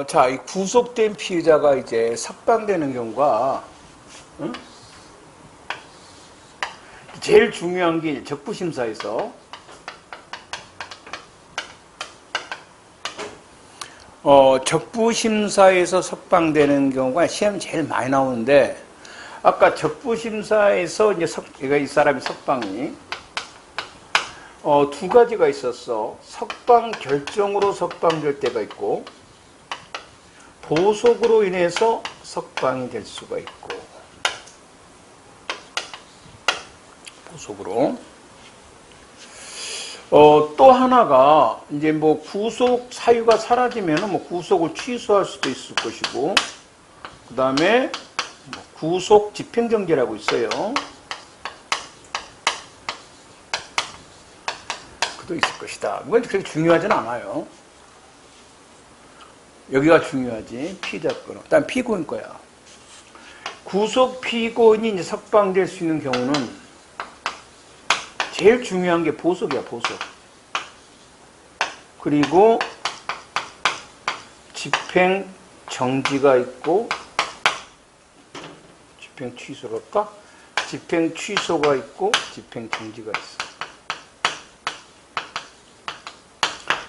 자, 이 구속된 피의자가 이제 석방되는 경우가, 응? 제일 중요한 게 적부심사에서, 적부심사에서 석방되는 경우가 시험이 제일 많이 나오는데, 아까 적부심사에서 이제 이 사람이 석방이, 두 가지가 있었어. 석방 결정으로 석방될 때가 있고, 보석으로 인해서 석방이 될 수가 있고, 보석으로. 또 하나가, 이제 뭐 구속 사유가 사라지면 뭐 구속을 취소할 수도 있을 것이고, 그 다음에 구속 집행정지라고 있어요. 그도 있을 것이다. 이건 그렇게 중요하진 않아요. 여기가 중요하지. 피의자 거는. 일단 피고인 거야. 구속 피고인이 이제 석방될 수 있는 경우는 제일 중요한 게 보석이야, 보석. 그리고 집행 정지가 있고, 집행 취소가 할까? 집행 취소가 있고, 집행 정지가 있어.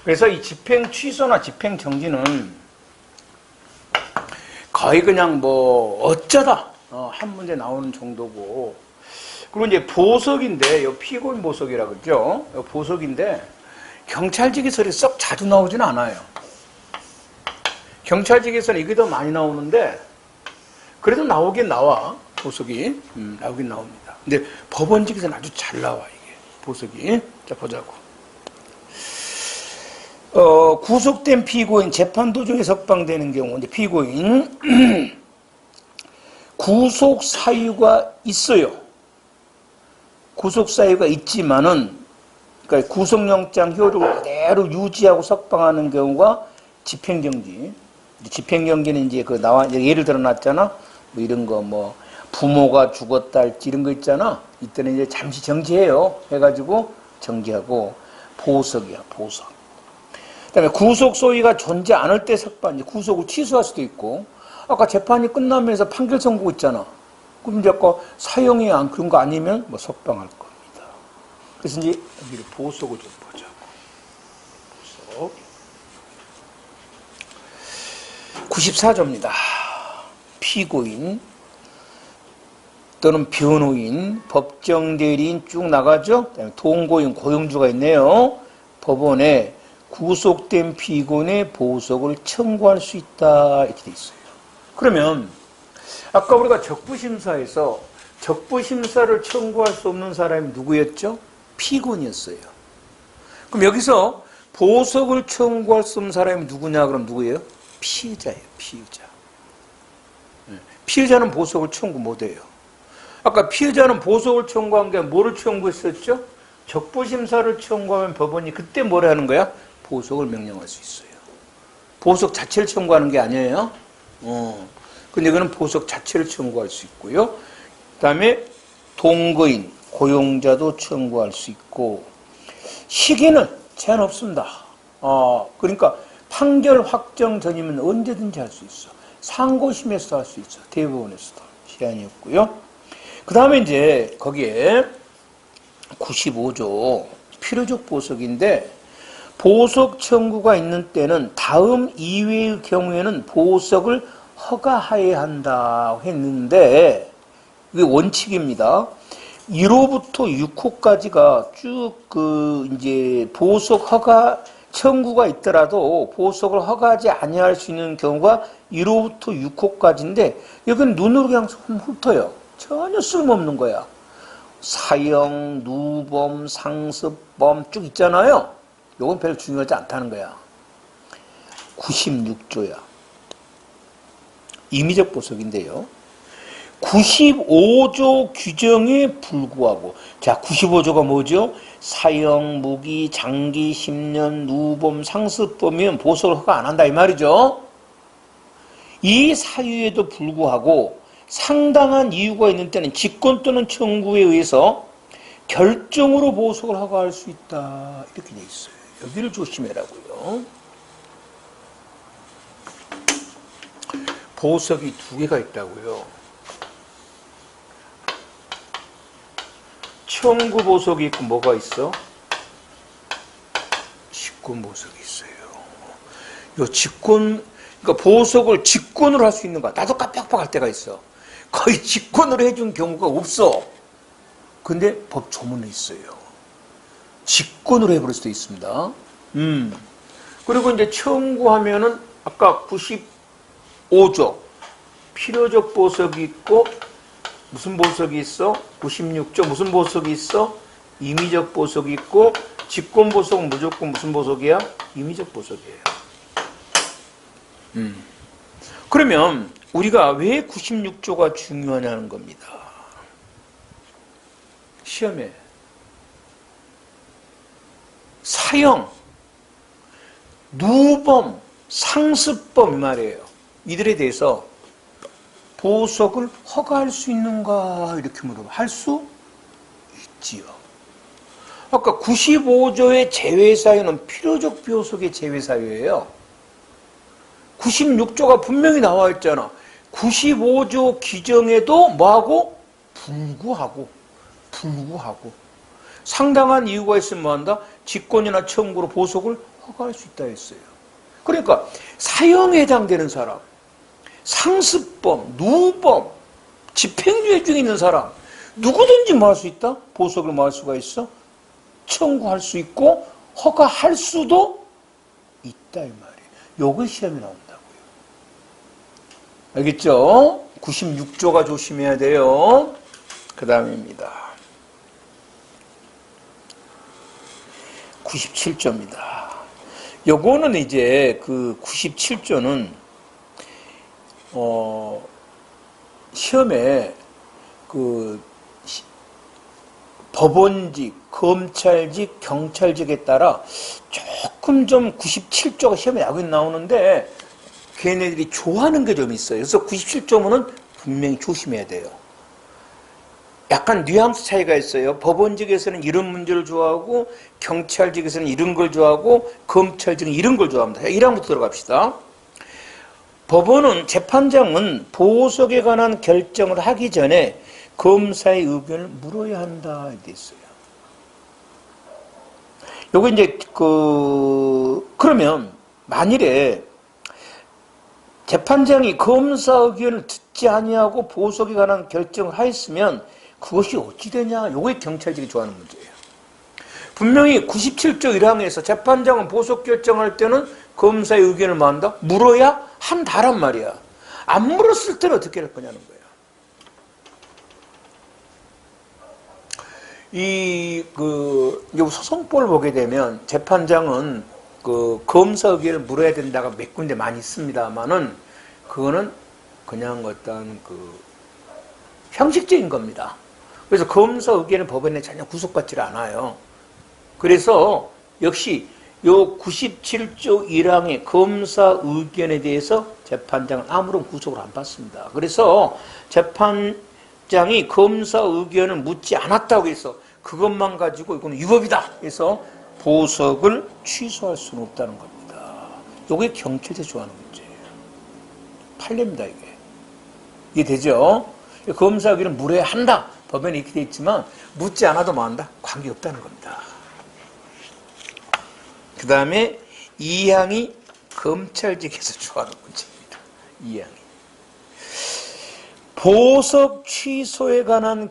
그래서 이 집행 취소나 집행 정지는 거의 그냥 뭐 어쩌다 한 문제 나오는 정도고, 그리고 이제 보석인데, 이 피고인 보석이라 그러죠. 보석인데 경찰직에서 썩 자주 나오진 않아요. 경찰직에서는 이게 더 많이 나오는데, 그래도 나오긴 나와. 보석이 나오긴 나옵니다. 근데 법원직에서는 아주 잘 나와, 이게 보석이. 자, 보자고. 구속된 피고인 재판 도중에 석방되는 경우, 이제 피고인 구속 사유가 있어요. 구속 사유가 있지만은, 그러니까 구속영장 효력을 그대로 유지하고 석방하는 경우가 집행정지. 집행정지는 이제 그 예를 들어 놨잖아. 뭐 이런 거 뭐 부모가 죽었다 할지 이런 거 있잖아. 이때는 이제 잠시 정지해요. 해가지고 정지하고. 보석이야, 보석. 그다음에 구속 소위가 존재 않을 때 석방, 이제 구속을 취소할 수도 있고, 아까 재판이 끝나면서 판결 선고 있잖아. 그럼 이제 아까 사형이 그런 거 아니면 뭐 석방할 겁니다. 그래서 이제 여기를 보석을 좀 보자고. 보석. 94조입니다. 피고인 또는 변호인, 법정 대리인 쭉 나가죠. 그다음에 동고인, 고용주가 있네요. 법원에 구속된 피고인의 보석을 청구할 수 있다, 이렇게 돼 있어요. 그러면 아까 우리가 적부심사에서 적부심사를 청구할 수 없는 사람이 누구였죠? 피고인이었어요. 그럼 여기서 보석을 청구할 수 없는 사람이 누구냐? 그럼 누구예요? 피의자예요, 피의자. 피의자는 보석을 청구 못해요. 아까 피의자는 보석을 청구한 게 뭐를 청구했었죠? 적부심사를 청구하면 법원이 그때 뭐라 하는 거야? 보석을 명령할 수 있어요. 보석 자체를 청구하는 게 아니에요. 근데 그는 보석 자체를 청구할 수 있고요. 그 다음에 동거인, 고용자도 청구할 수 있고, 시기는 제한 없습니다. 그러니까 판결 확정 전이면 언제든지 할 수 있어. 상고심에서도 할 수 있어. 대법원에서도 제한이 없고요. 그 다음에 이제 거기에 95조 필요적 보석인데, 보석 청구가 있는 때는 다음 이외의 경우에는 보석을 허가해야 한다 했는데, 이게 원칙입니다. 1호부터 6호까지가 쭉 이제 보석 허가 청구가 있더라도 보석을 허가하지 아니할 수 있는 경우가 1호부터 6호까지인데, 여기는 눈으로 그냥 훑어요. 전혀 쓸모없는 거야. 사형, 누범, 상습범 쭉 있잖아요. 이건 별로 중요하지 않다는 거야. 96조야. 임의적 보석인데요. 95조 규정에 불구하고, 자, 95조가 뭐죠? 사형, 무기, 장기, 10년, 누범, 상습범이면 보석을 허가 안 한다 이 말이죠. 이 사유에도 불구하고 상당한 이유가 있는 때는 직권 또는 청구에 의해서 결정으로 보석을 허가할 수 있다, 이렇게 돼 있어요. 여기를 조심해라고요. 보석이 두 개가 있다고요. 청구 보석이 있고 뭐가 있어? 직권 보석이 있어요. 요 직권, 그러니까 보석을 직권으로 할 수 있는 거야. 나도 깜빡깜빡할 때가 있어. 거의 직권으로 해준 경우가 없어. 근데 법 조문에 있어요. 직권으로 해버릴 수도 있습니다. 그리고 이제 청구하면은 아까 95조 필요적 보석이 있고 무슨 보석이 있어? 96조 무슨 보석이 있어? 임의적 보석이 있고 직권 보석은 무조건 무슨 보석이야? 임의적 보석이에요. 그러면 우리가 왜 96조가 중요하냐는 겁니다. 시험에 사형, 누범, 상습범 이 말이에요. 이들에 대해서 보석을 허가할 수 있는가 이렇게 물어봐. 할 수 있지요. 아까 95조의 제외사유는 필요적 보석의 제외사유예요. 96조가 분명히 나와 있잖아. 95조 규정에도 뭐하고? 불구하고 상당한 이유가 있으면 뭐한다? 직권이나 청구로 보석을 허가할 수 있다 했어요. 그러니까 사형에 해당되는 사람, 상습범, 누범, 집행유예 중에 있는 사람 누구든지 뭐 할 수 있다? 보석을 뭐 할 수가 있어? 청구할 수 있고 허가할 수도 있다 이 말이에요. 요거 시험에 나온다고요. 알겠죠? 96조가 조심해야 돼요. 그 다음입니다. 97조입니다. 요거는 이제 그 97조는 시험에 그 법원직, 검찰직, 경찰직에 따라 조금 좀 97조가 시험에 야구에 나오는데 걔네들이 좋아하는 게 좀 있어요. 그래서 97조는 분명히 조심해야 돼요. 약간 뉘앙스 차이가 있어요. 법원직에서는 이런 문제를 좋아하고 경찰직에서는 이런 걸 좋아하고 검찰직은 이런 걸 좋아합니다. 1항부터 들어갑시다. 법원은 재판장은 보석에 관한 결정을 하기 전에 검사의 의견을 물어야 한다 이렇게 있어요. 요거 이제 그러면 만일에 재판장이 검사 의견을 듣지 아니하고 보석에 관한 결정을 하였으면 그것이 어찌 되냐? 요게 경찰직이 좋아하는 문제예요. 분명히 97조 1항에서 재판장은 보석 결정할 때는 검사의 의견을 만다? 물어야 한다란 말이야. 안 물었을 때는 어떻게 할 거냐는 거예요. 소송법을 보게 되면 재판장은 검사 의견을 물어야 된다가 몇 군데 많이 있습니다만은 그거는 그냥 어떤 형식적인 겁니다. 그래서 검사 의견은 법원에 전혀 구속받지 않아요. 그래서 역시 요 97조 1항의 검사 의견에 대해서 재판장은 아무런 구속을 안 받습니다. 그래서 재판장이 검사 의견을 묻지 않았다고 해서 그것만 가지고 이거는 위법이다 해서 보석을 취소할 수는 없다는 겁니다. 이게 경찰에서 좋아하는 문제예요. 판례입니다 이게. 이해되죠? 검사 의견을 물어야 한다. 법원에 이렇게 돼 있지만 묻지 않아도 뭐 한다? 관계없다는 겁니다. 그 다음에 2항이 검찰직에서 좋아하는 문제입니다. 2항이. 보석 취소에 관한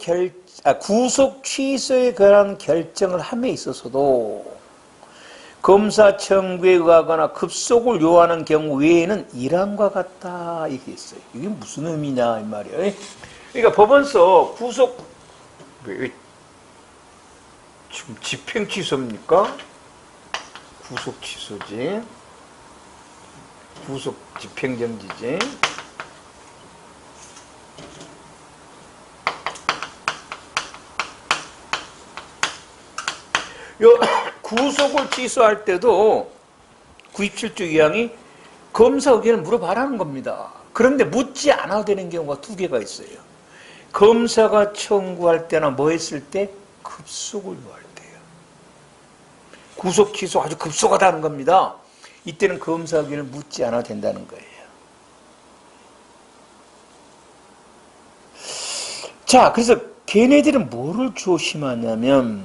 구속 취소에 관한 결정을 함에 있어서도 검사 청구에 의하거나 급속을 요하는 경우 외에는 이란과 같다 이렇게 있어요. 이게 무슨 의미냐 이 말이에요. 그러니까 법원서 구속 지금 집행 취소입니까? 구속 취소지. 구속 집행 정지지. 요 구속을 취소할 때도 97조 2항이 검사 의견을 물어봐라는 겁니다. 그런데 묻지 않아도 되는 경우가 두 개가 있어요. 검사가 청구할 때나 뭐 했을 때 급속을 요할 때요. 구속 취소 아주 급속하다는 겁니다. 이때는 검사 의견을 묻지 않아도 된다는 거예요. 자, 그래서 걔네들은 뭐를 조심하냐면,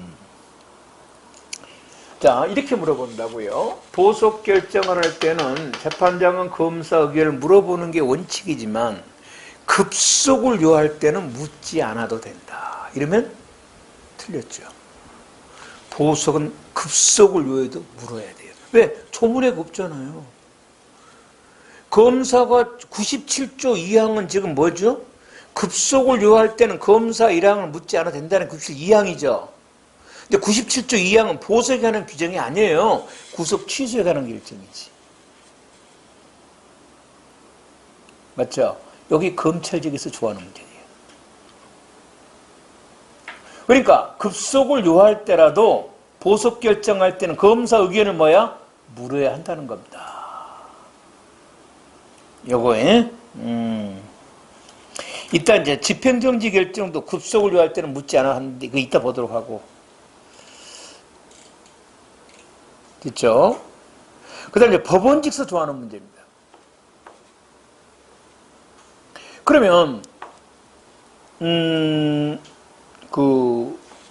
자, 이렇게 물어본다고요. 보석 결정을 할 때는 재판장은 검사 의견을 물어보는 게 원칙이지만 급속을 요할 때는 묻지 않아도 된다. 이러면 틀렸죠. 보석은 급속을 요해도 물어야 돼요. 왜? 조문에가 없잖아요. 검사가 97조 2항은 지금 뭐죠? 급속을 요할 때는 검사 1항을 묻지 않아도 된다는 97 2항이죠. 근데 97조 2항은 보석에 관한 규정이 아니에요. 구속 취소에 관한 결정이지. 맞죠? 여기 검찰직에서 좋아하는 문제예요. 그러니까 급속을 요할 때라도 보석 결정할 때는 검사 의견을 뭐야? 물어야 한다는 겁니다. 요거에 이따 이제 집행정지 결정도 급속을 요할 때는 묻지 않아 하는데 그거 이따 보도록 하고. 됐죠? 그 다음에 법원직서 좋아하는 문제입니다. 그러면,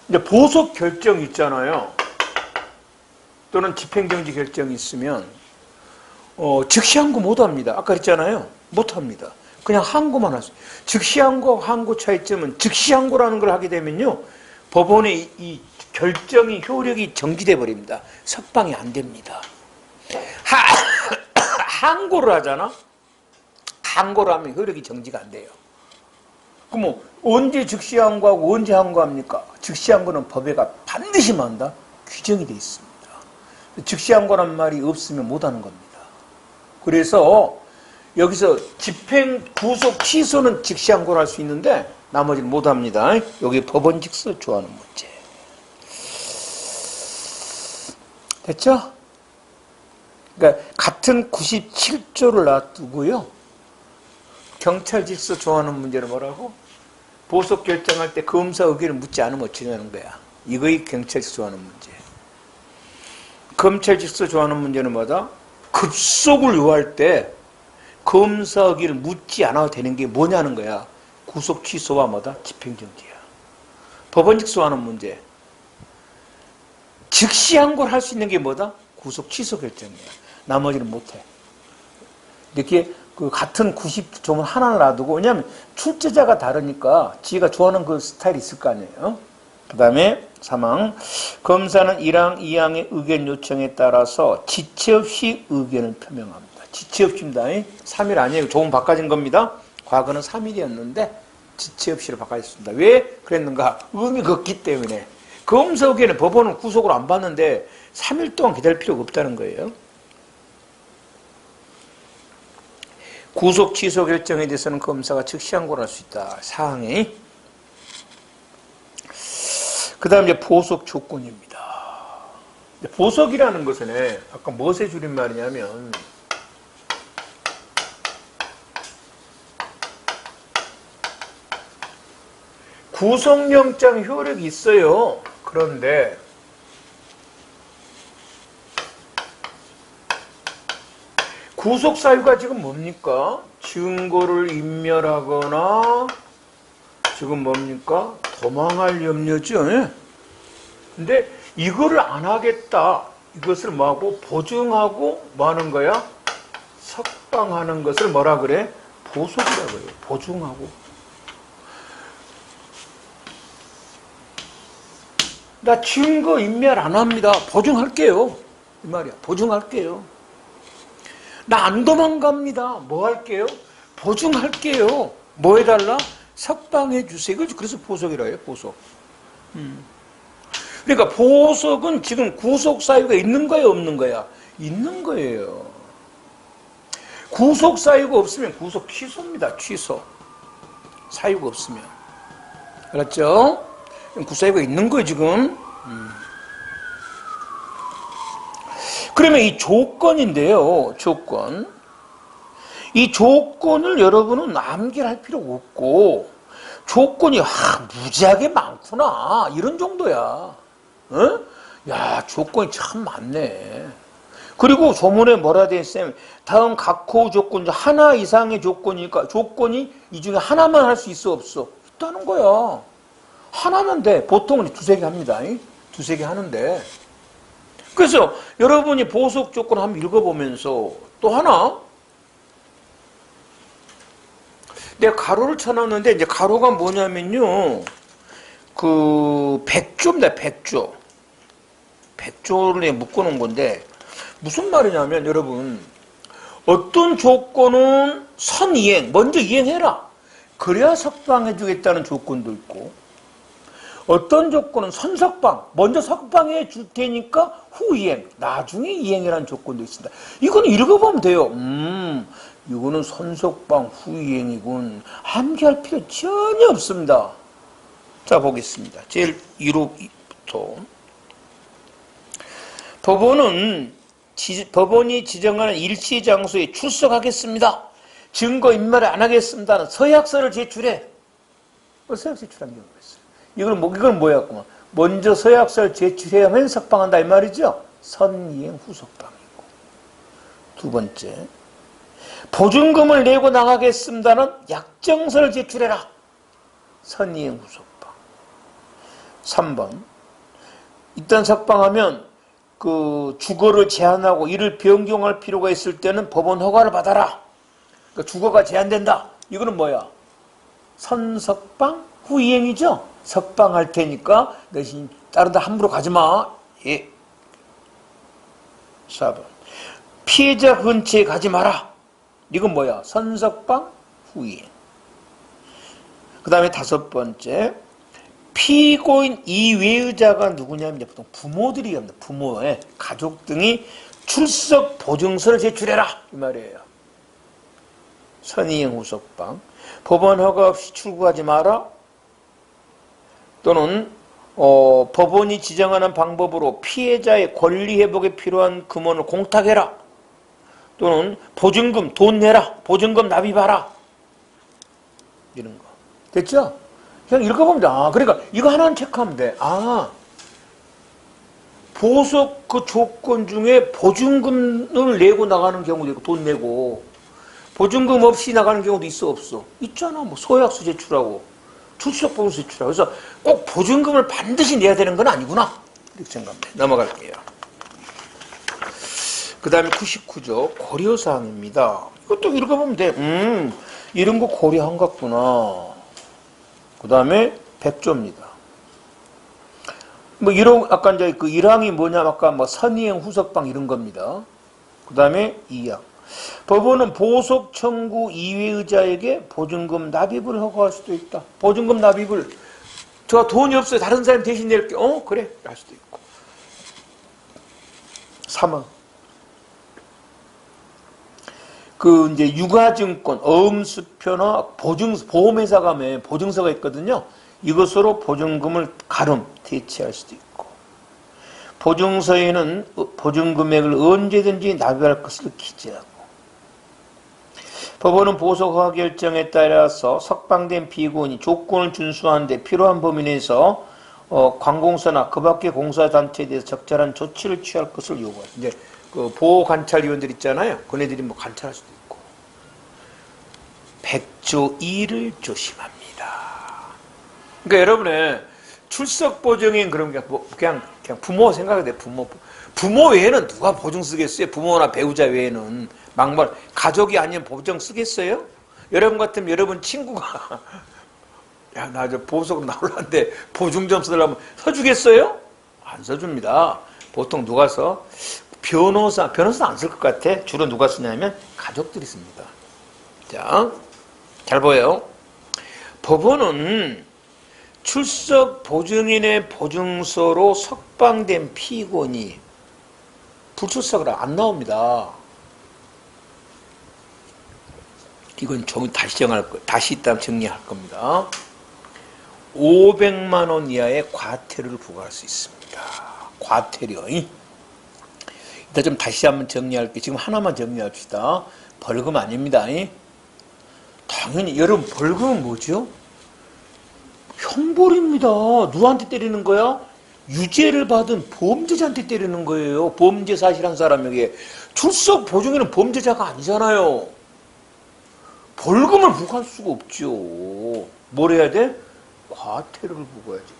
이제 보석 결정 있잖아요. 또는 집행정지 결정이 있으면, 즉시 항고 못 합니다. 아까 그랬잖아요. 못 합니다. 그냥 항고만 하세요. 즉시 항고, 항고 차이점은 즉시 항고라는 걸 하게 되면요. 법원의 이 결정이 효력이 정지돼 버립니다. 석방이 안 됩니다. 항고를 하잖아. 항고를 하면 효력이 정지가 안 돼요. 그럼 뭐 언제 즉시 항고하고 언제 항고합니까? 즉시 항고는 법에가 반드시 만다 규정이 돼 있습니다. 즉시 항고란 말이 없으면 못 하는 겁니다. 그래서 여기서 집행 구속 취소는 즉시 항고를 할 수 있는데 나머지는 못 합니다. 여기 법원 직서 좋아하는 문제. 됐죠? 그러니까 같은 97조를 놔두고요. 경찰 직서 좋아하는 문제는 뭐라고? 보석 결정할 때 검사 의견을 묻지 않으면 어쩌냐는 거야. 이거의 경찰 직서 좋아하는 문제. 검찰 직서 좋아하는 문제는 뭐다? 급속을 요할 때 검사 의견을 묻지 않아도 되는 게 뭐냐는 거야. 구속 취소와 뭐다? 집행정지야. 법원 직소하는 문제. 즉시 항고를 할 수 있는 게 뭐다? 구속 취소 결정이야. 나머지는 못해. 이렇게 그 같은 90조문 하나를 놔두고, 왜냐하면 출제자가 다르니까 지가 좋아하는 그 스타일이 있을 거 아니에요. 그 다음에 3항. 검사는 1항, 2항의 의견 요청에 따라서 지체 없이 의견을 표명합니다. 지체 없이입니다. 3일 아니에요. 조금 바꿔진 겁니다. 과거는 3일이었는데 지체 없이로 바꿔졌습니다. 왜 그랬는가? 의미가 없기 때문에. 검사 의견은 법원은 구속을 안 받는데 3일 동안 기다릴 필요가 없다는 거예요. 구속 취소 결정에 대해서는 검사가 즉시 항고를 할 수 있다. 사항이. 그 다음 이제 보석 조건입니다. 보석이라는 것은 아까 무엇의 줄임말이냐면 구속영장 효력이 있어요. 그런데 구속 사유가 지금 뭡니까? 증거를 인멸하거나 지금 뭡니까? 도망할 염려죠. 근데 이거를 안 하겠다. 이것을 뭐하고? 보증하고 뭐 하는 거야? 석방하는 것을 뭐라 그래? 보석이라고 그래요. 보증하고. 나 증거 인멸 안 합니다. 보증할게요. 이 말이야. 보증할게요. 나 안 도망갑니다. 뭐 할게요? 보증할게요. 뭐 해달라? 석방해 주세요. 그래서 보석이라 해요. 보석. 그러니까 보석은 지금 구속 사유가 있는 거야, 없는 거야? 있는 거예요. 구속 사유가 없으면 구속 취소입니다. 취소. 사유가 없으면. 알았죠? 구사유가 있는 거예요, 지금. 그러면 이 조건인데요, 조건. 이 조건을 여러분은 암기할 필요가 없고, 조건이, 무지하게 많구나. 이런 정도야. 어? 야, 조건이 참 많네. 그리고 조문에 뭐라 돼 있으면, 다음 각호 조건 중 하나 이상의 조건이니까, 조건이 이 중에 하나만 할 수 있어, 없어? 없다는 거야. 하나면 돼. 보통은 두세 개 합니다. 두세 개 하는데. 그래서 여러분이 보석 조건 한번 읽어보면서 또 하나, 내가 가로를 쳐놨는데, 이제 가로가 뭐냐면요, 백조입니다, 백조. 백조를 묶어놓은 건데, 무슨 말이냐면, 여러분, 어떤 조건은 선이행, 먼저 이행해라. 그래야 석방해주겠다는 조건도 있고, 어떤 조건은 선석방, 먼저 석방해 줄 테니까 후이행, 나중에 이행이라는 조건도 있습니다. 이건 읽어보면 돼요. 이거는 선석방 후이행이군. 암기할 필요 전혀 없습니다. 자, 보겠습니다. 제일 1호부터. 법원이 지정하는 일시 장소에 출석하겠습니다. 증거 인멸을 안 하겠습니다는 서약서를 제출해. 서약 제출한 경우가 있어요. 이건 뭐야? 먼저 서약서를 제출해야만 석방한다 이 말이죠. 선이행 후석방이고. 두 번째, 보증금을 내고 나가겠습니다는 약정서를 제출해라. 선이행 후석방. 3번, 일단 석방하면 주거를 제한하고 이를 변경할 필요가 있을 때는 법원 허가를 받아라. 그러니까 주거가 제한된다. 이거는 뭐야? 선석방 후이행이죠. 석방할 테니까 너희 다른 데 함부로 가지 마. 예. 4번. 피해자 근처에 가지 마라. 이건 뭐야? 선석방 후이행. 그 다음에 5번째. 피고인 이외의자가 누구냐면 보통 부모들이 합니다. 부모의 가족 등이 출석 보증서를 제출해라. 이 말이에요. 선이행 후석방. 법원 허가 없이 출구하지 마라. 또는 법원이 지정하는 방법으로 피해자의 권리 회복에 필요한 금원을 공탁해라. 또는 보증금 돈 내라. 보증금 납입하라. 이런 거. 됐죠? 그냥 읽어보면 돼. 그러니까 이거 하나는 체크하면 돼. 보석 조건 중에 보증금을 내고 나가는 경우도 있고, 돈 내고. 보증금 없이 나가는 경우도 있어, 없어? 있잖아. 서약서 제출하고, 출석 보증서 제출하고. 그래서 꼭 보증금을 반드시 내야 되는 건 아니구나. 이렇게 생각합니다. 넘어갈게요. 그 다음에 99조, 고려사항입니다. 이것도 읽어보면 돼. 이런 거 고려한 것 같구나. 그 다음에 100조입니다. 아까 이제 1항이 뭐냐, 아까 선이행 후석방 이런 겁니다. 그 다음에 2항. 법원은 보석 청구 이외의자에게 보증금 납입을 허가할 수도 있다. 보증금 납입을, 저 돈이 없어요. 다른 사람 대신 낼게. 그래. 할 수도 있고. 3항. 이제 유가증권, 어음수표나 보험회사 가면 보증서가 있거든요. 이것으로 보증금을 대체할 수도 있고. 보증서에는 보증 금액을 언제든지 납입할 것을 기재하고. 법원은 보석 허가 결정에 따라서 석방된 피고인이 조건을 준수하는 데 필요한 범위 내에서 관공서나 그 밖의 공사단체에 대해서 적절한 조치를 취할 것을 요구한다. 이제 보호관찰위원들 있잖아요. 그네들이 관찰할 수도 있고. 100조 2를 조심합니다. 그러니까 여러분의 출석 보증인 그런 그냥 부모 생각이 돼. 부모 외에는 누가 보증 쓰겠어요? 부모나 배우자 외에는. 막말 가족이 아니면 보증 쓰겠어요? 여러분 같으면 여러분 친구가 야, 나 저 보석 나올라는데 보증 좀 쓰려면 써주겠어요? 안 써줍니다. 보통 누가 써? 변호사는 안 쓸 것 같아. 주로 누가 쓰냐면 가족들이 씁니다. 자, 잘 보여요. 법원은 출석 보증인의 보증서로 석방된 피고인이 불출석을 안 나옵니다. 이건 좀 다시 일단 정리할 겁니다. 500만 원 이하의 과태료를 부과할 수 있습니다. 과태료. 일단 좀 다시 한번 정리할게요. 지금 하나만 정리합시다. 벌금 아닙니다. 당연히 여러분 벌금은 뭐죠? 형벌입니다. 누구한테 때리는 거야? 유죄를 받은 범죄자한테 때리는 거예요. 범죄 사실한 사람에게. 출석 보증인은 범죄자가 아니잖아요. 벌금을 부과할 수가 없죠. 뭘 해야 돼? 과태료를 부과해야지.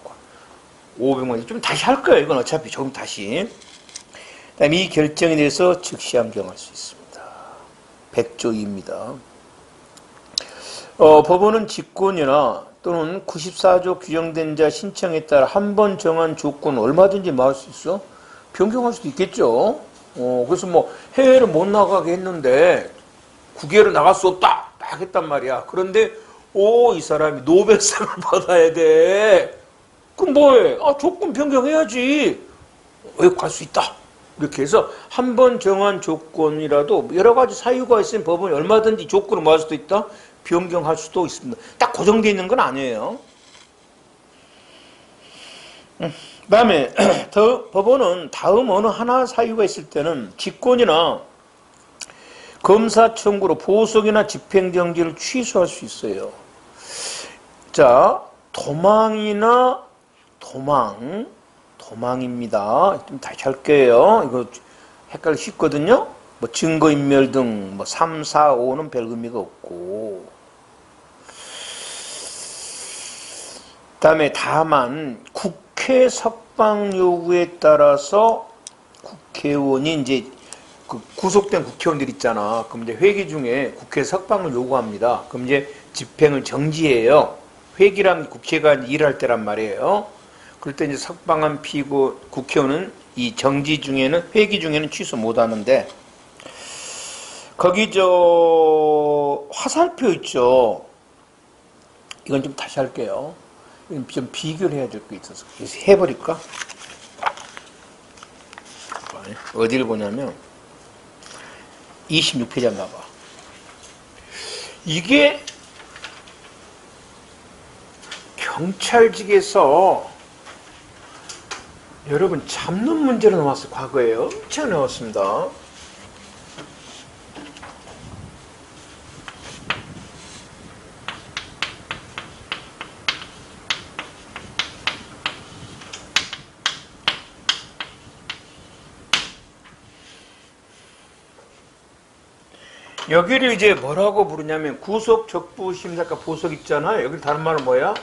500만 원. 좀 다시 할 거예요. 이건 어차피 조금 다시. 그다음에 이 결정에 대해서 즉시 항정할 수 있습니다. 100조 2입니다. 법원은 직권이나 또는 94조 규정된 자 신청에 따라 한 번 정한 조건을 얼마든지 막을 수 있어. 변경할 수도 있겠죠. 그래서 뭐 해외를 못 나가게 했는데 국외로 나갈 수 없다 딱 했단 말이야. 그런데 이 사람이 노벨상을 받아야 돼. 그럼 뭐해? 조건 변경해야지. 왜 갈 수 있다. 이렇게 해서 한 번 정한 조건이라도 여러 가지 사유가 있으면 법원이 얼마든지 조건을 모을 수도 있다. 변경할 수도 있습니다. 딱 고정되어 있는 건 아니에요. 그다음에 법원은 다음 어느 하나 사유가 있을 때는 직권이나 검사 청구로 보석이나 집행정지를 취소할 수 있어요. 자, 도망입니다. 좀 다시 할게요. 이거 헷갈리기 쉽거든요. 뭐 증거인멸 등 뭐 3, 4, 5는 별 의미가 없고. 그다음에 다만 국회 석방 요구에 따라서 국회의원이 이제 그 구속된 국회의원들 있잖아. 그럼 이제 회기 중에 국회 석방을 요구합니다. 그럼 이제 집행을 정지해요. 회기란 국회가 일할 때란 말이에요. 그럴 때 이제 석방한 피고 국회의원은 이 정지 중에는 회기 중에는 취소 못 하는데 거기 화살표 있죠. 이건 좀 다시 할게요. 이건 좀 비교를 해야 될 게 있어서 그래서 해버릴까? 어디를 보냐면 26페이지 한번 봐봐. 이게 경찰직에서 여러분 잡는 문제로 나왔어요. 과거에 엄청 나왔습니다. 여기를 이제 뭐라고 부르냐면 구속 적부 심사가 보석 있잖아요. 여기 다른 말은 뭐야?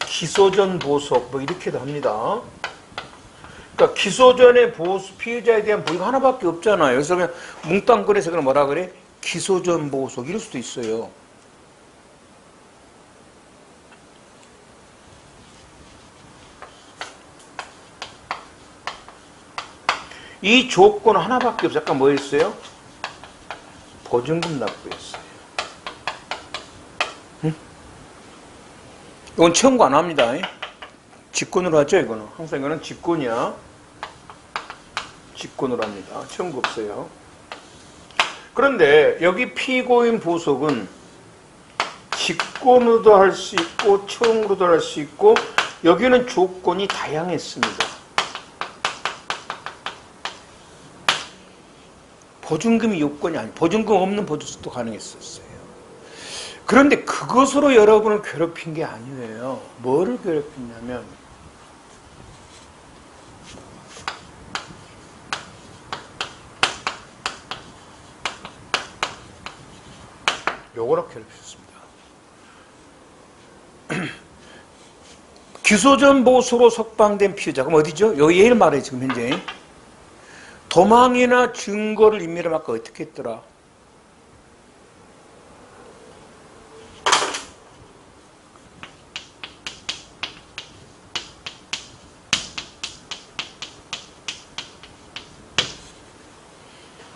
기소 전 보석 뭐 이렇게도 합니다. 그러니까 기소 전에 피해자에 대한 보호가 하나밖에 없잖아요. 그래서 그냥 뭉땅거려서 그냥 뭐라 그래? 기소 전 보석 이럴 수도 있어요. 이 조건 하나밖에 없어요. 아까 뭐였어요? 보증금 납부였어요. 응? 이건 청구 안 합니다. 직권으로 하죠, 이거는. 항상 이거는 직권이야. 직권으로 합니다. 청구 없어요. 그런데 여기 피고인 보석은 직권으로도 할 수 있고 청구로도 할 수 있고 여기는 조건이 다양했습니다. 보증금이 요건이 아니, 보증금 없는 보조수도 가능했었어요. 그런데 그것으로 여러분을 괴롭힌 게 아니에요. 뭐를 괴롭혔냐면 요거로 괴롭혔습니다. 기소 전 보수로 석방된 피해자. 그럼 어디죠? 여기 얘를 말해 지금 현재. 도망이나 증거를 인멸을 아까 어떻게 했더라?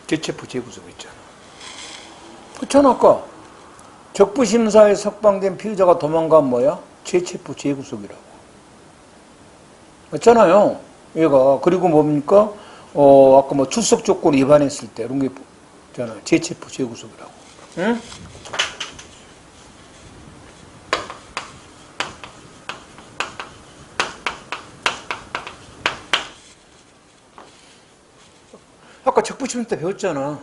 재체포 재구속 했잖아. 그렇잖아 아까. 적부심사에 석방된 피의자가 도망가면 뭐야? 재체포 재구속이라고. 맞잖아요. 얘가. 그리고 뭡니까? 아까 뭐 출석 조건 위반했을 때 이런 게 있잖아요. 재체포 재구속이라고. 응? 아까 적부심사 때 배웠잖아.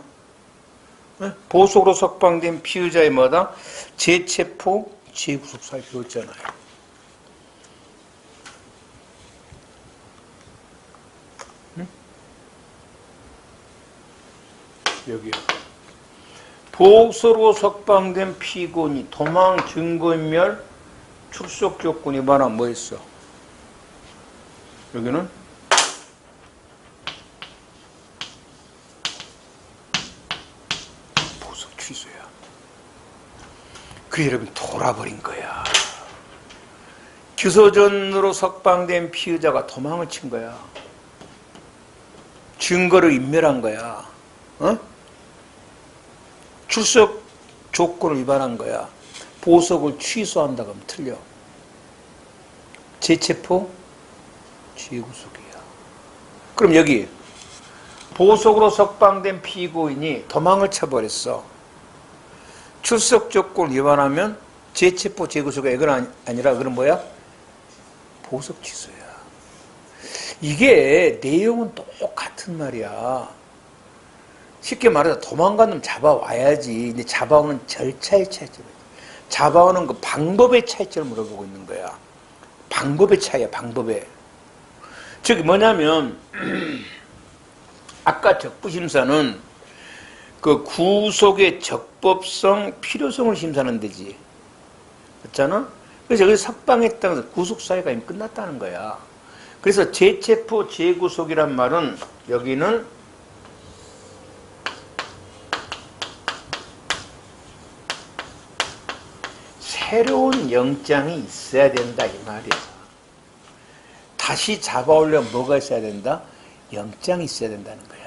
응? 보석으로 석방된 피의자의 뭐다? 재체포 재구속 사유 배웠잖아요. 여기요. 보석으로 석방된 피고인이 도망, 증거인멸, 출석 조건 위반하면 뭐 했어? 여기는 보석 취소야. 그 여러분 돌아버린 거야. 기소전으로 석방된 피의자가 도망을 친 거야. 증거를 인멸한 거야. 어? 출석 조건을 위반한 거야. 보석을 취소한다 그러면 틀려. 재체포, 재구속이야. 그럼 여기 보석으로 석방된 피고인이 도망을 쳐버렸어. 출석 조건을 위반하면 재체포, 재구속이야. 이건 아니라 그건 뭐야? 보석 취소야. 이게 내용은 똑같은 말이야. 쉽게 말해서 도망간 놈 잡아와야지. 근데 잡아오는 절차의 차이점. 잡아오는 그 방법의 차이점을 물어보고 있는 거야. 방법의 차이야, 방법의. 저기 뭐냐면, 아까 적부심사는 그 구속의 적법성, 필요성을 심사하는 데지. 그렇잖아? 그래서 여기서 석방했다는 것은 구속사유가 이미 끝났다는 거야. 그래서 재체포, 재구속이란 말은 여기는 새로운 영장이 있어야 된다 이 말이야. 다시 잡아오려면 뭐가 있어야 된다? 영장이 있어야 된다는 거야.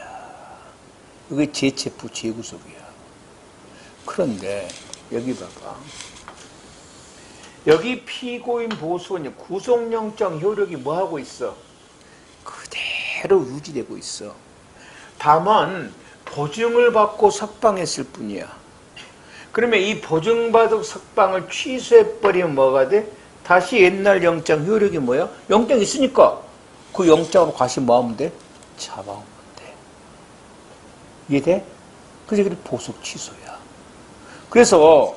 이게 재체포, 재구속이야. 그런데 여기 봐봐. 여기 피고인 보수는 구속영장 효력이 뭐하고 있어? 그대로 유지되고 있어. 다만 보증을 받고 석방했을 뿐이야. 그러면 이 보증받은 석방을 취소해버리면 뭐가 돼? 다시 옛날 영장 효력이 뭐야? 영장 있으니까 그 영장으로 다시 뭐 하면 돼? 잡아오면 돼. 이해돼? 그래서 그게 보석 취소야. 그래서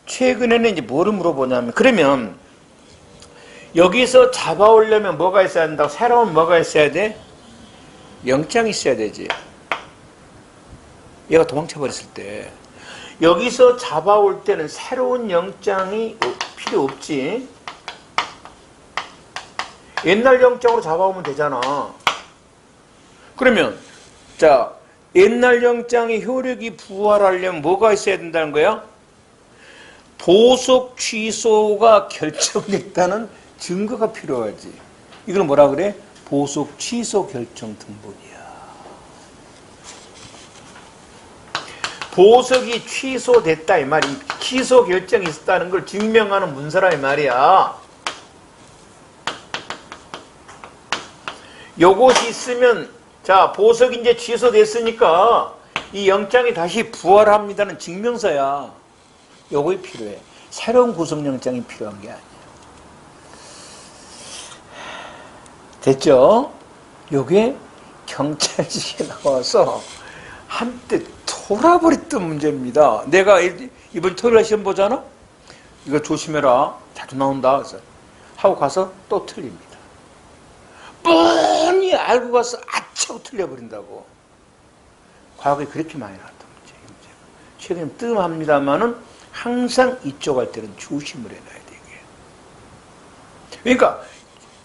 최근에는 이제 뭐를 물어보냐면, 그러면 여기서 잡아오려면 뭐가 있어야 된다고? 새로운 뭐가 있어야 돼? 영장이 있어야 되지. 얘가 도망쳐버렸을 때. 여기서 잡아올 때는 새로운 영장이 필요 없지. 옛날 영장으로 잡아오면 되잖아. 그러면 자, 옛날 영장의 효력이 부활하려면 뭐가 있어야 된다는 거야? 보석 취소가 결정됐다는 증거가 필요하지. 이걸 뭐라 그래? 보석 취소 결정 등본이야. 보석이 취소됐다 이 말이, 취소 결정이 있었다는 걸 증명하는 문서라 이 말이야. 요것이 있으면, 자, 보석이 이제 취소됐으니까 이 영장이 다시 부활합니다는 증명서야. 요거 필요해. 새로운 구속영장이 필요한 게 아니야. 됐죠? 요게 경찰직에 나와서 한때 돌아버렸던 문제입니다. 내가 이번 토요일에 시험 보잖아? 이거 조심해라. 자주 나온다. 그래서 하고 가서 또 틀립니다. 뻔히 알고 가서 아차고 틀려버린다고. 과거에 그렇게 많이 나왔던 문제예요. 최근에 뜸합니다만은 항상 이쪽 할 때는 조심을 해놔야 되게. 그러니까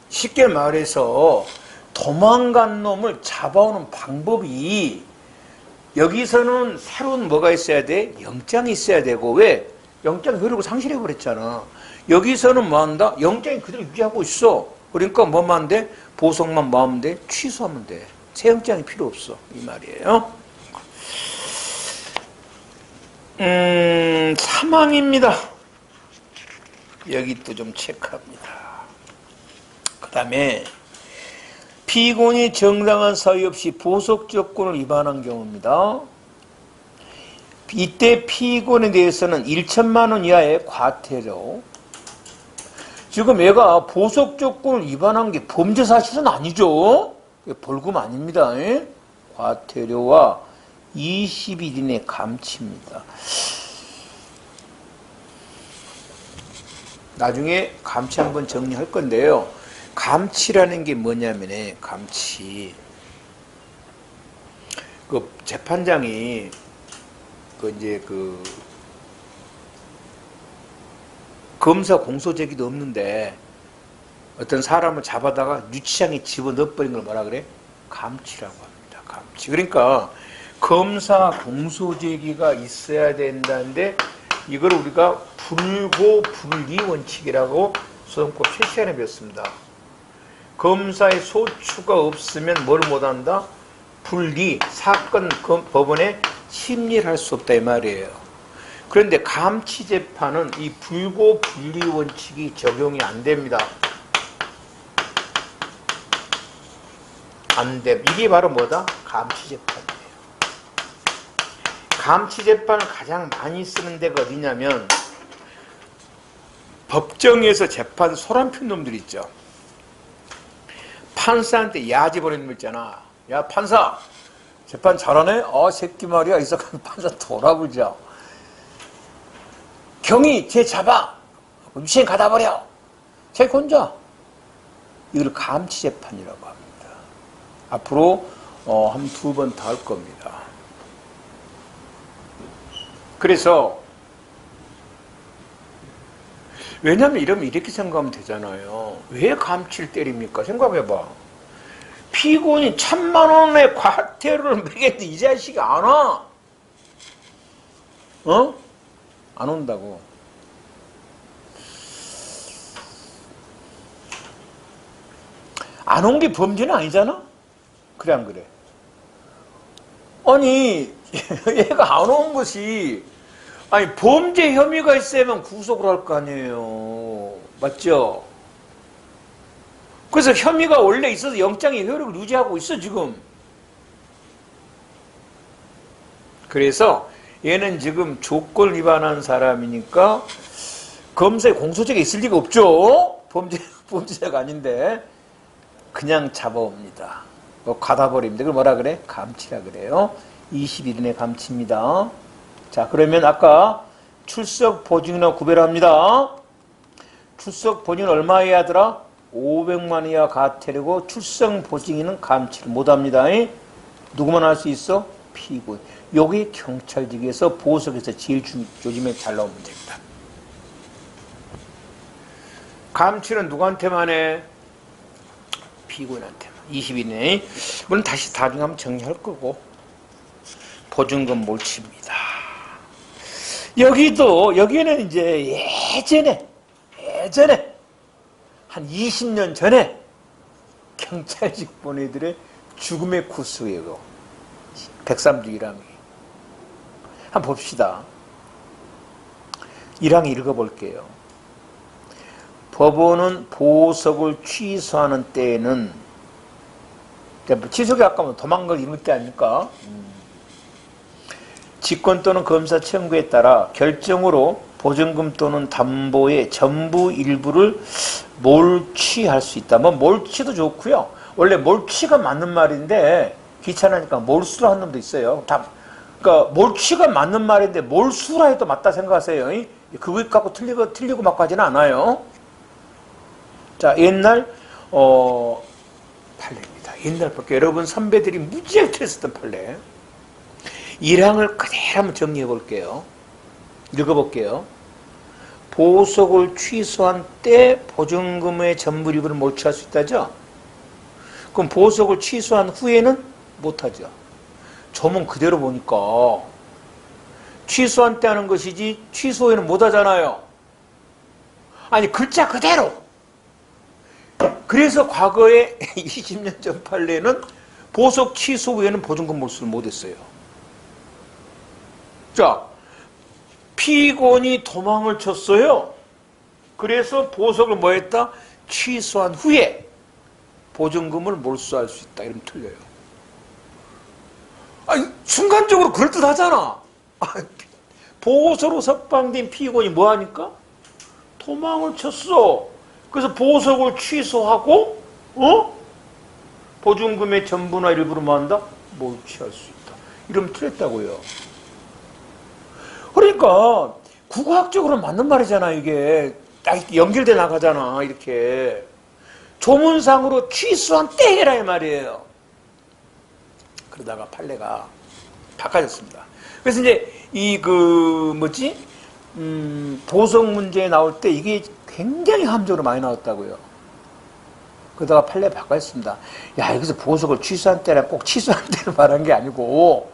쉽게 말해서 도망간 놈을 잡아오는 방법이, 여기서는 새로운 뭐가 있어야 돼? 영장이 있어야 되고. 왜? 영장 효력을 상실해버렸잖아. 여기서는 뭐 한다? 영장이 그대로 유지하고 있어. 그러니까 뭐만 하면 돼? 보석만 뭐 하면 돼? 취소하면 돼. 새 영장이 필요 없어. 이 말이에요. 사망입니다. 여기 또 좀 체크합니다. 그 다음에 피고인이 정당한 사유 없이 보석 조건을 위반한 경우입니다. 이때 피고인에 대해서는 1천만 원 이하의 과태료. 지금 얘가 보석 조건을 위반한 게 범죄 사실은 아니죠. 벌금 아닙니다. 과태료와 20일 이내 감치입니다. 나중에 감치 한번 정리할 건데요. 감치라는 게 뭐냐면, 감치. 그 재판장이, 검사 공소제기도 없는데 어떤 사람을 잡아다가 유치장에 집어넣어버린 걸 뭐라 그래? 감치라고 합니다. 감치. 그러니까 검사 공소제기가 있어야 된다는데 이걸 우리가 불고 불리 원칙이라고 소송법 실시간에 배웠습니다. 검사의 소추가 없으면 뭘 못한다? 불리, 사건 법원에 심리를 할 수 없다 이 말이에요. 그런데 감치재판은 이 불고 불리 원칙이 적용이 안 됩니다. 안 됨. 이게 바로 뭐다? 감치재판이에요. 감치재판을 가장 많이 쓰는 데가 어디냐면 법정에서 재판 소란 핀 놈들 있죠. 판사한테 야지 보내는 거 있잖아. 야 판사 재판 잘하네? 새끼 말이야. 이 사람 판사 돌아보자. 경위 쟤 잡아. 유치원 가다 버려. 쟤 혼자. 이걸 감치재판이라고 합니다. 앞으로 한 2번 더 할 겁니다. 그래서 왜냐면 이러면 이렇게 생각하면 되잖아요. 왜 감치를 때립니까? 생각해봐. 피고인이 1000만 원의 과태료를 매겼는데 이 자식이 안 와. 안 온다고. 안 온 게 범죄는 아니잖아? 그래 안 그래? 아니 얘가 안 온 것이 아니 범죄 혐의가 있어야만 구속을 할 거 아니에요. 맞죠? 그래서 혐의가 원래 있어서 영장의 효력을 유지하고 있어 지금. 그래서 얘는 지금 조건 위반한 사람이니까 검사에 공소제가 있을 리가 없죠. 범죄자가 아닌데 그냥 잡아옵니다. 가다 버립니다. 그걸 뭐라 그래? 감치라 그래요. 20일 이내 감치입니다. 자, 그러면 아까 출석 보증인하고 구별합니다. 출석 보증인 얼마여야 하더라? 500만 이하 과태료고 출석 보증인은 감치를 못합니다. 누구만 할 수 있어? 피고인. 여기 경찰직에서 보석에서 제일 요즘에 잘 나온 문제입니다. 감치는 누구한테만 해? 피고인한테만. 20이네. 물론 다시 나중에 한번 정리할 거고. 보증금 몰치입니다. 여기는 이제 예전에 한 20년 전에 경찰직 보내들의 죽음의 코스예요. 103조 1항이. 한번 봅시다. 1항 읽어볼게요. 법원은 보석을 취소하는 때에는 취소가 아까 뭐 도망갈 이럴 때 아닙니까? 직권 또는 검사 청구에 따라 결정으로 보증금 또는 담보의 전부 일부를 몰취할 수 있다. 뭐 몰취도 좋고요. 원래 몰취가 맞는 말인데 귀찮으니까 몰수로 한 놈도 있어요. 그러니까 몰취가 맞는 말인데 몰수라 해도 맞다 생각하세요. 그거 갖고 틀리고 맞고 하지는 않아요. 자, 옛날 판례입니다. 옛날 볼게요. 여러분 선배들이 무지하게 틀렸었던 판례. 1항을 그대로 한번 정리해 볼게요. 읽어볼게요. 보석을 취소한 때 보증금의 전부 일부를 몰취할 수 있다죠? 그럼 보석을 취소한 후에는 못하죠. 조문 그대로 보니까 취소한 때 하는 것이지 취소 후에는 못하잖아요. 아니 글자 그대로. 그래서 과거에 20년 전 판례는 보석 취소 후에는 보증금 몰수를 못했어요. 자, 피고인이 도망을 쳤어요. 그래서 보석을 뭐 했다? 취소한 후에 보증금을 몰수할 수 있다. 이러면 틀려요. 아니, 순간적으로 그럴듯하잖아. 보석으로 석방된 피고인이 뭐 하니까? 도망을 쳤어. 그래서 보석을 취소하고, 보증금의 전부나 일부를 뭐 한다? 몰취할 수 있다. 이러면 틀렸다고요. 그러니까 국어학적으로 맞는 말이잖아. 이게 딱 연결돼 나가잖아. 이렇게 조문상으로 취소한 때 해라 이 말이에요. 그러다가 판례가 바꿔졌습니다. 그래서 이제 보석 문제에 나올 때 이게 굉장히 함정으로 많이 나왔다고요. 그러다가 판례 바꿨습니다. 야, 여기서 보석을 취소한 때는 꼭 취소한 때를 말한 게 아니고,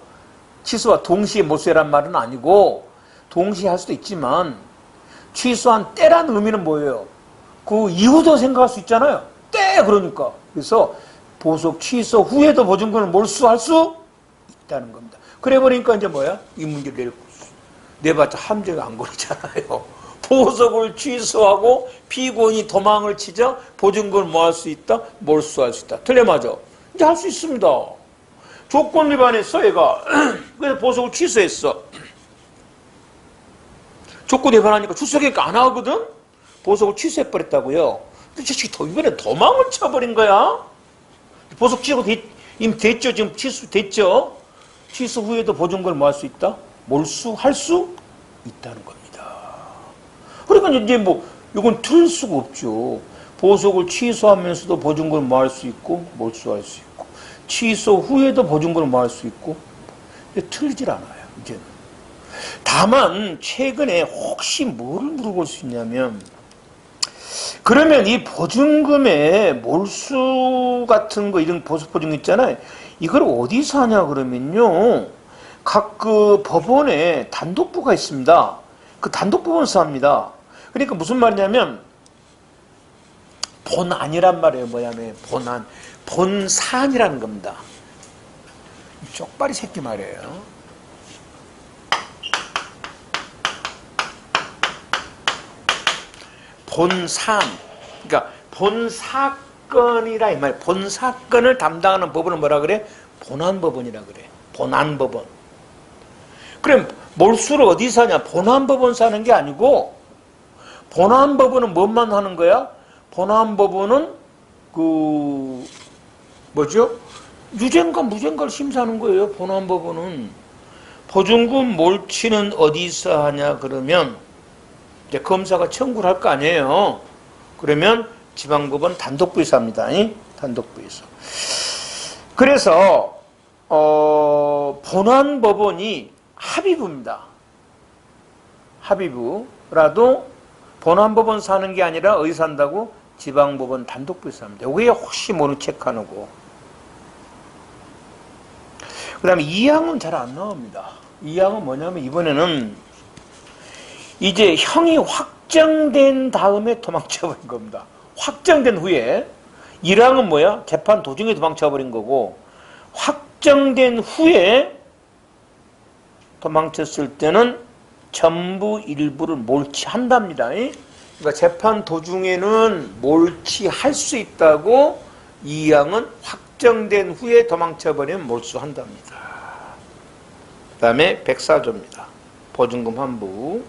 취소와 동시에 못세란 말은 아니고, 동시에 할 수도 있지만, 취소한 때란 의미는 뭐예요? 그 이후도 생각할 수 있잖아요. 때! 그러니까. 그래서 보석 취소 후에도 보증금을 몰수할 수 있다는 겁니다. 그래 버리니까 이제 뭐야? 이 문제를 내봤자 함정이 안 걸리잖아요. 보석을 취소하고 피고인이 도망을 치자 보증금을 뭐 할 수 있다? 몰수할 수 있다. 틀려 맞아? 이제 할 수 있습니다. 조건 위반했어 얘가. 그래서 보석을 취소했어. 조건 위반하니까 출석이니까 안 하거든? 보석을 취소해버렸다고요. 근데 저 새끼 이번에 도망을 쳐버린 거야. 보석 취소 이미 됐죠? 지금 취소됐죠? 취소 후에도 보증금을 뭐 할 수 있다? 몰수할 수 있다는 겁니다. 그러니까 이제 뭐 이건 틀릴 수가 없죠. 보석을 취소하면서도 보증금을 뭐 할 수 있고 몰수할 수 있고 취소 후에도 보증금을 뭐 할 수 있고 틀리질 않아요. 이제는. 다만 최근에 혹시 뭐를 물어볼 수 있냐면 그러면 이 보증금의 몰수 같은 거 이런 보석 보증금 있잖아요. 이걸 어디서 하냐 그러면요. 각 그 법원에 단독부가 있습니다. 그 단독부에서 합니다. 그러니까 무슨 말이냐면 본안이란 말이에요. 뭐냐면 본안, 본사안이라는 겁니다. 쪽발이 새끼 말이에요. 본사안, 그러니까 본사건이라 이 말이에요. 본사건을 담당하는 법원은 뭐라 그래? 본안법원이라 그래. 본안법원. 그럼 몰수를 어디서 하냐? 본안법원에서 하는 게 아니고 본안법원은 뭐만 하는 거야? 본안법원은 그 뭐죠? 유죄인가 무죄인가를 심사하는 거예요. 본안법원은. 보증금 몰취는 어디서 하냐 그러면 이제 검사가 청구를 할 거 아니에요. 그러면 지방법원 단독부에서 합니다. 단독부에서. 그래서 본안법원이 합의부입니다. 합의부라도 본안법원에서 하는 게 아니라 어디서 한다고? 지방법원 단독부에서 합니다. 이게 혹시 모르는 체크하는 거. 그 다음에 2항은 잘 안 나옵니다. 2항은 뭐냐면 이번에는 이제 형이 확정된 다음에 도망쳐버린 겁니다. 확정된 후에. 1항은 뭐야? 재판 도중에 도망쳐버린 거고 확정된 후에 도망쳤을 때는 전부 일부를 몰취한답니다. 그러니까 재판 도중에는 몰취할 수 있다고 2항은 확정된 후에 도망쳐버리면 몰수한답니다. 그 다음에 104조입니다. 보증금 환부.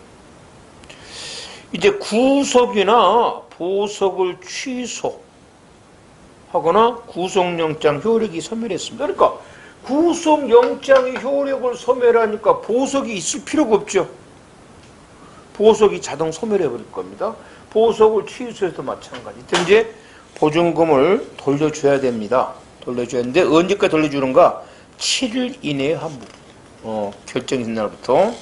이제 구속이나 보석을 취소하거나 구속영장 효력이 소멸했습니다. 그러니까 구속영장의 효력을 소멸하니까 보석이 있을 필요가 없죠. 보석이 자동 소멸해버릴 겁니다. 보석을 취소해도 마찬가지. 이제 보증금을 돌려줘야 됩니다. 돌려줘야 되는데 언제까지 돌려주는가? 7일 이내에 환부. 결정이 된 날부터.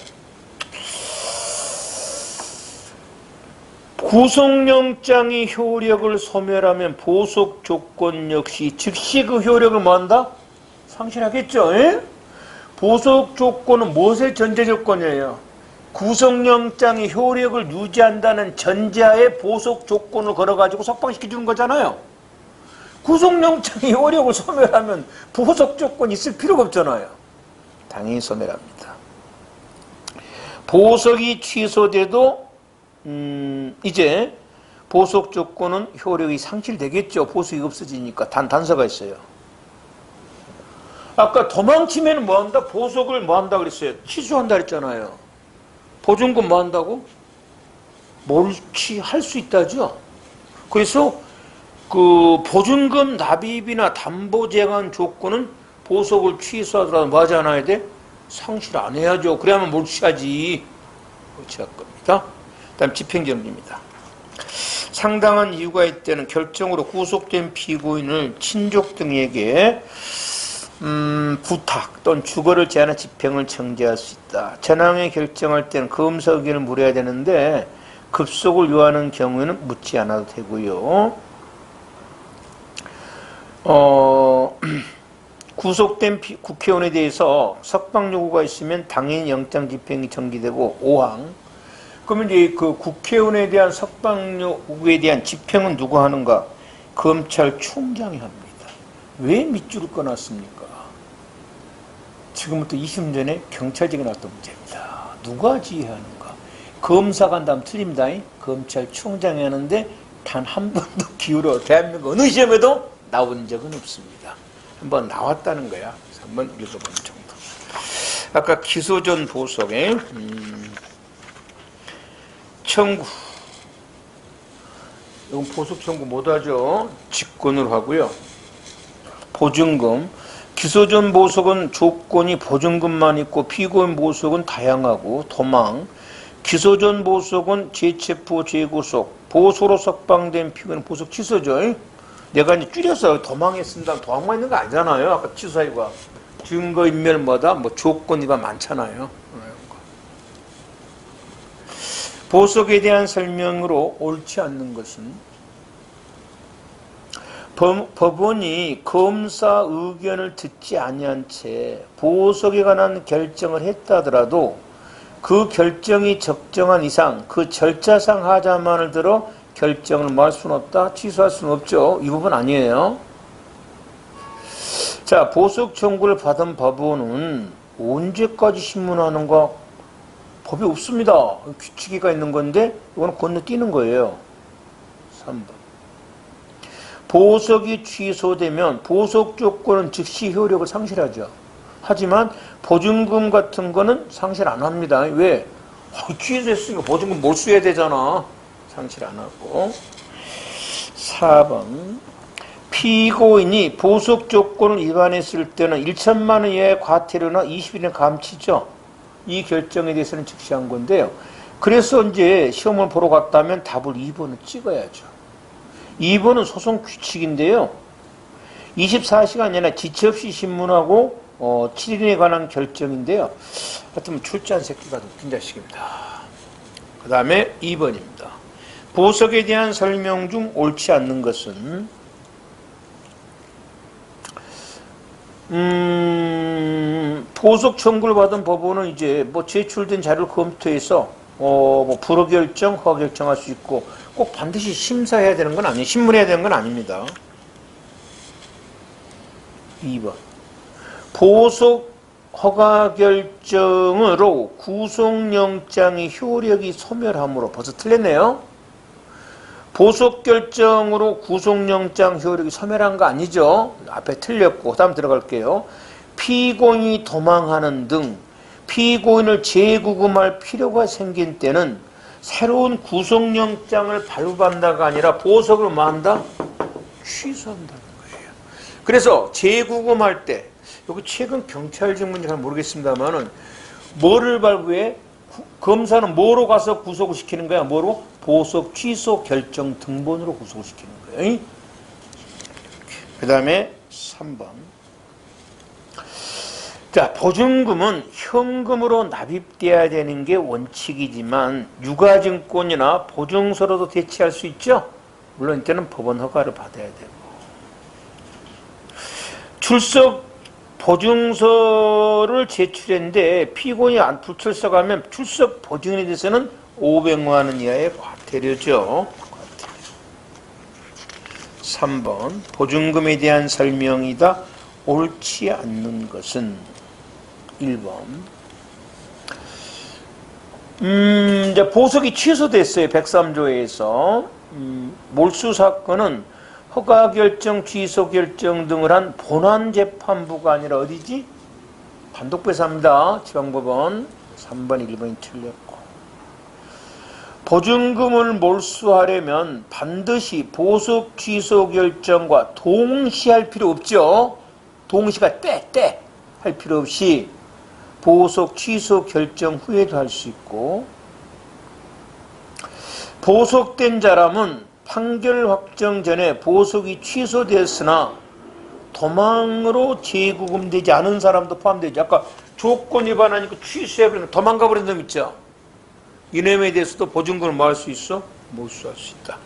구속영장의 효력을 소멸하면 보석 조건 역시 즉시 그 효력을 뭐한다? 상실하겠죠. 보석 조건은 무엇의 전제 조건이에요? 구속영장의 효력을 유지한다는 전제하에 보석 조건을 걸어가지고 석방시켜주는 거잖아요. 구속영장의 효력을 소멸하면 보석 조건이 있을 필요가 없잖아요. 당연히 소멸합니다. 보석이 취소돼도 이제 보석 조건은 효력이 상실되겠죠. 보석이 없어지니까 단서가 있어요. 아까 도망치면 뭐한다? 보석을 뭐한다 그랬어요? 취소한다 그랬잖아요. 보증금 뭐한다고? 몰취할 수 있다죠. 그래서 그 보증금 납입이나 담보재간 조건은 보석을 취소하더라도 뭐 하지 않아야 돼? 상실 안 해야죠. 그래야만 몰취하지. 몰취할 겁니다. 다음 집행정지입니다. 상당한 이유가 있다는 결정으로 구속된 피고인을 친족 등에게 부탁 또는 주거를 제한한 집행을 정지할 수 있다. 전항에 결정할 때는 검사 의견을 물어야 되는데 급속을 요하는 경우에는 묻지 않아도 되고요. 구속된 국회의원에 대해서 석방 요구가 있으면 당연히 영장 집행이 정지되고 5항. 그러면 이제 그 국회의원에 대한 석방 요구에 대한 집행은 누가 하는가? 검찰총장이 합니다. 왜 밑줄을 꺼놨습니까? 지금부터 20년 전에 경찰직에 나왔던 문제입니다. 누가 지휘하는가? 검사가 한다면 틀립니다. 검찰총장이 하는데 단 한 번도 기울어 대한민국 어느 시험에도 나온 적은 없습니다. 한번 나왔다는 거야. 그래서 한번 읽어보는 정도. 아까 기소 전 보석에 청구. 이건 보석 청구 못하죠. 직권으로 하고요. 보증금. 기소 전 보석은 조건이 보증금만 있고 피고인 보석은 다양하고 도망. 기소 전 보석은 재체포, 재구속, 보소로 석방된 피고인 보석 취소죠. 내가 이제 줄여서 도망했습니다. 도망만 있는 거 아니잖아요. 아까 취소사유가. 증거인멸마다 뭐 조건이가 많잖아요. 보석에 대한 설명으로 옳지 않는 것은 법원이 검사 의견을 듣지 아니한 채 보석에 관한 결정을 했다더라도 그 결정이 적정한 이상 그 절차상 하자만을 들어 결정을 뭐 할 수는 없다. 취소할 수는 없죠. 이 부분 아니에요. 자, 보석 청구를 받은 법원은 언제까지 신문하는가? 법이 없습니다. 규칙이가 있는 건데 이거는 건너뛰는 거예요. 3번. 보석이 취소되면 보석 조건은 즉시 효력을 상실하죠. 하지만 보증금 같은 거는 상실 안 합니다. 왜? 취소했으니까 보증금 몰수해야 되잖아. 상실 안 하고. 4번. 피고인이 보석 조건을 위반했을 때는 1천만 원 이하의 과태료나 20일의 감치죠. 이 결정에 대해서는 즉시한 건데요. 그래서 이제 시험을 보러 갔다면 답을 2번을 찍어야죠. 2번은 소송 규칙인데요. 24시간 이내 지체 없이 신문하고 7일에 관한 결정인데요. 하여튼 출제한 새끼가 웃긴 자식입니다. 그 다음에 2번입니다. 보석에 대한 설명 중 옳지 않는 것은 보석 청구를 받은 법원은 이제 뭐 제출된 자료를 검토해서 뭐 불허 결정, 허가 결정할 수 있고 꼭 반드시 심사해야 되는 건 아니에요. 신문해야 되는 건 아닙니다. 2번. 보석 허가 결정으로 구속영장의 효력이 소멸하므로 벌써 틀렸네요. 보석 결정으로 구속영장 효력이 소멸한 거 아니죠. 앞에 틀렸고 다음 들어갈게요. 피고인이 도망하는 등 피고인을 재구금할 필요가 생긴 때는 새로운 구속영장을 발부한다가 아니라 보석을 뭐 한다? 취소한다는 거예요. 그래서 재구금할 때 여기 최근 경찰 직문인지 잘 모르겠습니다만은 뭐를 발부해? 검사는 뭐로 가서 구속을 시키는 거야? 뭐로? 보석 취소 결정 등본으로 구속을 시키는 거예요. 그 다음에 3번. 자, 보증금은 현금으로 납입돼야 되는 게 원칙이지만 유가증권이나 보증서로도 대체할 수 있죠. 물론 이때는 법원 허가를 받아야 되고. 출석 보증서를 제출했는데 피고인이 안 불출석하면 출석 보증인에 대해서는 500만 원 이하의 과태료죠. 3번. 보증금에 대한 설명이다. 옳지 않는 것은 1번. 이제 보석이 취소됐어요. 103조에서. 몰수 사건은 허가 결정, 취소 결정 등을 한 본안 재판부가 아니라 어디지? 단독부에서 합니다. 지방법원. 3번, 1번이 틀렸고. 보증금을 몰수하려면 반드시 보석 취소 결정과 동시할 필요 없죠. 동시가 때 할 필요 없이 보석 취소 결정 후에도 할 수 있고, 보석된 사람은 판결 확정 전에 보석이 취소되었으나 도망으로 재구금되지 않은 사람도 포함되죠. 아까 조건 위반하니까 취소해버리는 도망가 버린 놈 있죠. 이놈에 대해서도 보증금을 뭐 할 수 있어? 몰수할 수 있다.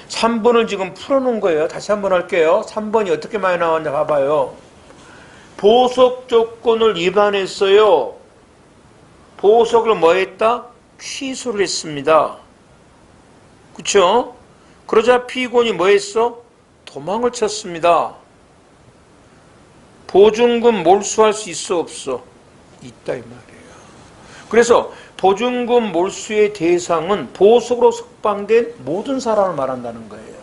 3번을 지금 풀어놓은 거예요. 다시 한번 할게요. 3번이 어떻게 많이 나왔냐 봐봐요. 보석 조건을 위반했어요. 보석을 뭐 했다? 취소를 했습니다. 그쵸? 그러자 피고인이 뭐 했어? 도망을 쳤습니다. 보증금 몰수할 수 있어 없어? 있다 이 말이에요. 그래서 보증금 몰수의 대상은 보석으로 석방된 모든 사람을 말한다는 거예요.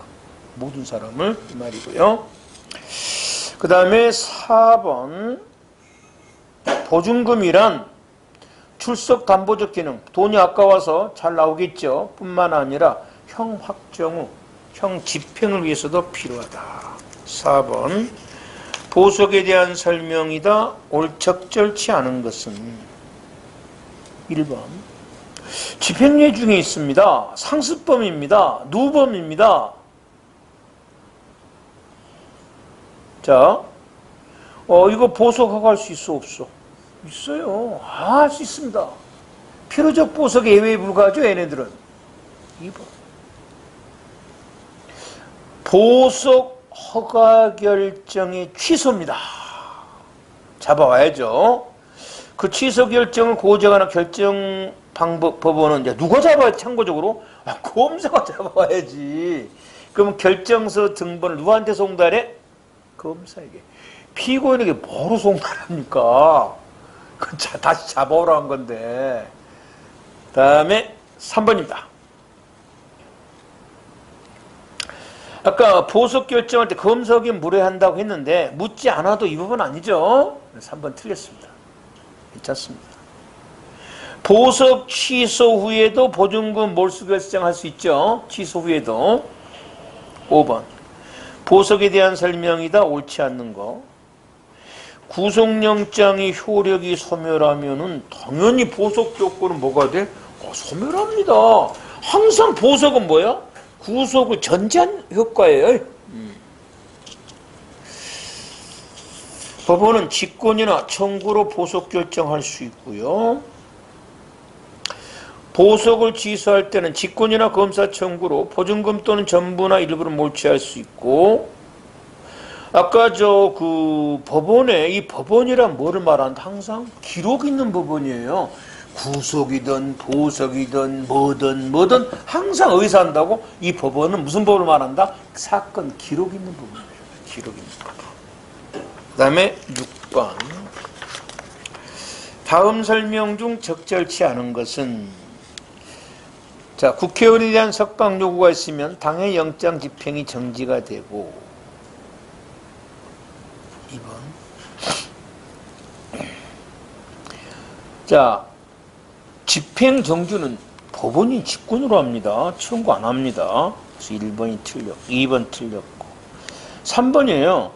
모든 사람을 이 말이고요. 그 다음에 4번 보증금이란 출석 담보적 기능, 돈이 아까워서 잘 나오겠죠. 뿐만 아니라 형 확정 후 형 집행을 위해서도 필요하다. 4번 보석에 대한 설명이다. 적절치 않은 것은 1번 집행유예 중에 있습니다. 상습범입니다. 누범입니다. 자, 이거 보석 허가할 수 있어 없어? 있어요. 할 수 있습니다. 필요적 보석 예외에 불과하죠. 얘네들은. 2번 보석 허가 결정의 취소입니다. 잡아와야죠. 그 취소 결정을 고정하는 결정 방법 법원은 이제 누가 잡아야 참고적으로? 검사가 잡아와야지. 그럼 결정서 등본을 누구한테 송달해? 검사에게. 피고인에게 뭐로 송달합니까? 그건 다시 잡아오라 한 건데. 다음에 3번입니다. 아까 보석 결정할 때 검사에게 물어한다고 했는데 묻지 않아도 이 부분 아니죠? 3번 틀렸습니다. 괜찮습니다. 보석 취소 후에도 보증금 몰수 결정할 수 있죠. 취소 후에도. 5번 보석에 대한 설명이다. 옳지 않는 거. 구속영장의 효력이 소멸하면은 당연히 보석 조건은 뭐가 돼? 소멸합니다. 항상 보석은 뭐야? 구속을 전제한 효과예요. 법원은 직권이나 청구로 보석 결정할 수 있고요. 보석을 취소할 때는 직권이나 검사 청구로 보증금 또는 전부나 일부를 몰취할 수 있고, 아까 법원에 이 법원이란 뭐를 말한다? 항상 기록 있는 법원이에요. 구속이든 보석이든 뭐든 항상 어디서 한다고? 이 법원은 무슨 법을 말한다? 사건 기록 있는 법원이에요. 기록 있는 법원. 그 다음에 6번 다음 설명 중 적절치 않은 것은, 자, 국회의원에 대한 석방 요구가 있으면 당의 영장 집행이 정지가 되고, 2번 자, 집행 정지는 법원이 직권으로 합니다. 청구 안 합니다. 그래서 1번이 틀렸고 2번 틀렸고 3번이에요.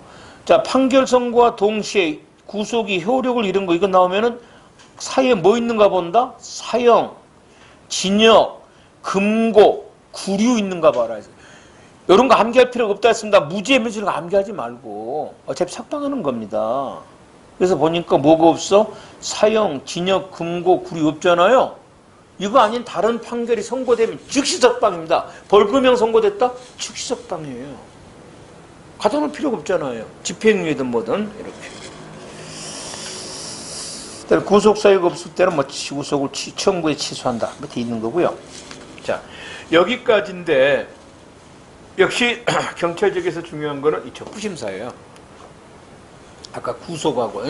자, 판결 선고와 동시에 구속이 효력을 잃은 거 이거 나오면은 사이에 뭐 있는가 본다? 사형, 징역, 금고, 구류 있는가 봐라. 이런 거 암기할 필요가 없다 했습니다. 무죄 면허를 암기하지 말고 어차피 석방하는 겁니다. 그래서 보니까 뭐가 없어? 사형, 징역, 금고, 구류 없잖아요. 이거 아닌 다른 판결이 선고되면 즉시 석방입니다. 벌금형 선고됐다? 즉시 석방이에요. 가다 놓을 필요가 없잖아요. 집행유예든 뭐든 이렇게. 구속 사유가 없을 때는 뭐 구속을 청구에 취소한다. 밑에 있는 거고요. 자, 여기까지인데 역시 경찰적에서 중요한 거는 이 적부심사예요. 아까 구속하고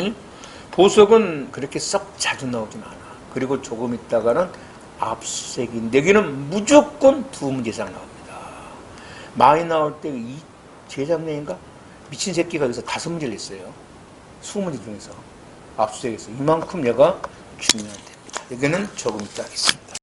보석은 그렇게 썩 자주 나오진 않아. 그리고 조금 있다가는 압수수색인데 여기는 무조건 2문제 이상 나옵니다. 많이 나올 때 이 재작년인가 미친 새끼가 여기서 5문제를 냈어요. 20문제 중에서 압수수색에서 이만큼 얘가 중요한 데입니다. 여기는 조금 있다 하겠습니다.